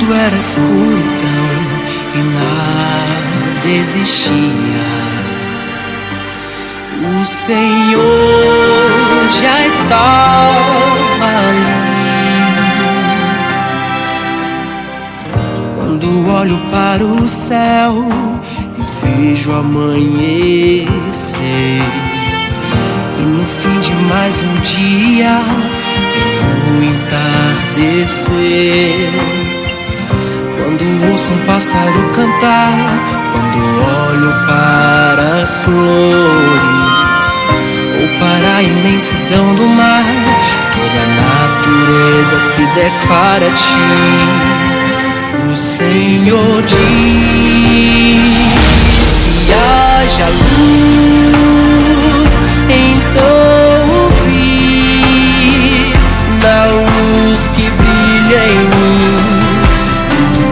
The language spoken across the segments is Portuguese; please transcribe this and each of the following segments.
tudo era escuridão e nada existia. O Senhor já estava ali. Quando olho para o céu e vejo amanhecer, e no fim de mais um dia vem o entardecer. Quando ouço um pássaro cantar, quando olho para as flores ou para a imensidão do mar, toda a natureza se declara a ti. O Senhor diz: se haja luz, então vi na luz que brilha em mim,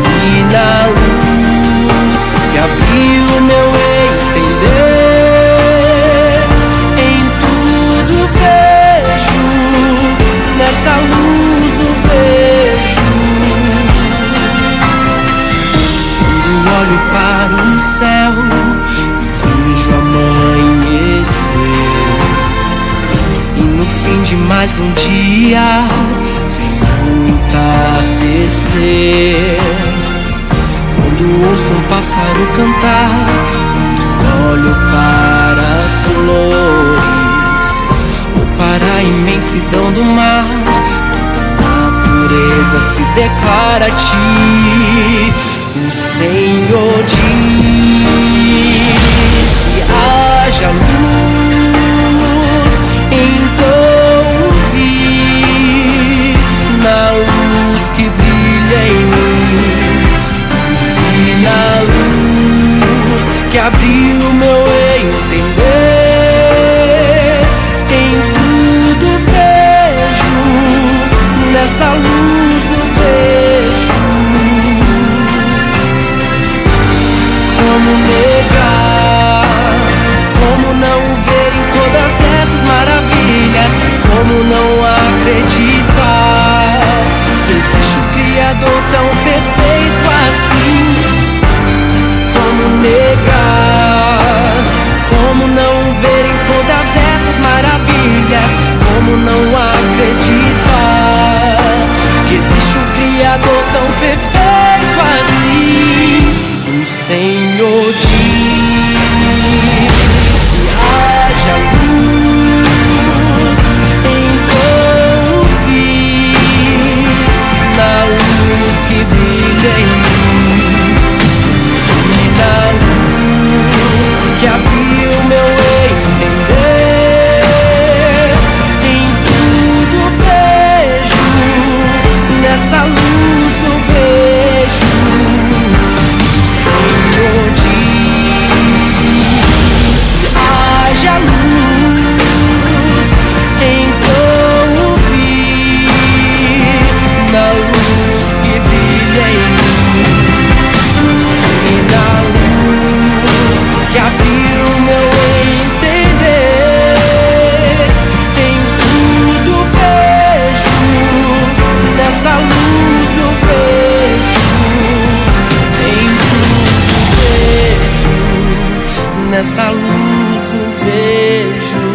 vi na luz que abriu meu entender. Em tudo vejo, nessa luz o vejo. Quando olho para o céu e vejo amanhecer, e no fim de mais um dia vem o entardecer. Quando ouço um pássaro cantar, quando olho para as flores ou para a imensidão do mar, toda a natureza se declara a ti. O Senhor diz: se haja luz, então vi na luz que brilha em mim, vi na luz que abriu meu entender. Em tudo vejo, nessa luz o vejo. Como negar, como não ver em todas essas maravilhas, como não acreditar que existe um Criador tão perfeito assim. Como negar, como não ver em todas essas maravilhas, como não acreditar que existe um Criador tão perfeito assim. O Senhor diz: se haja luz, então vi na luz que brilha em mim, vi na luz que abriu meu entender. Em tudo vejo, nessa luz o vejo. Senhor diz: se haja luz, então vi na luz que brilha em mim, vi na luz que abriu meu entender. Em tudo vejo, nessa luz o vejo. Nessa luz o vejo,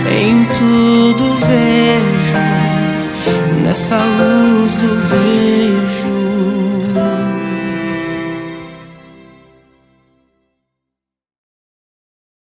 em tudo vejo, nessa luz o vejo.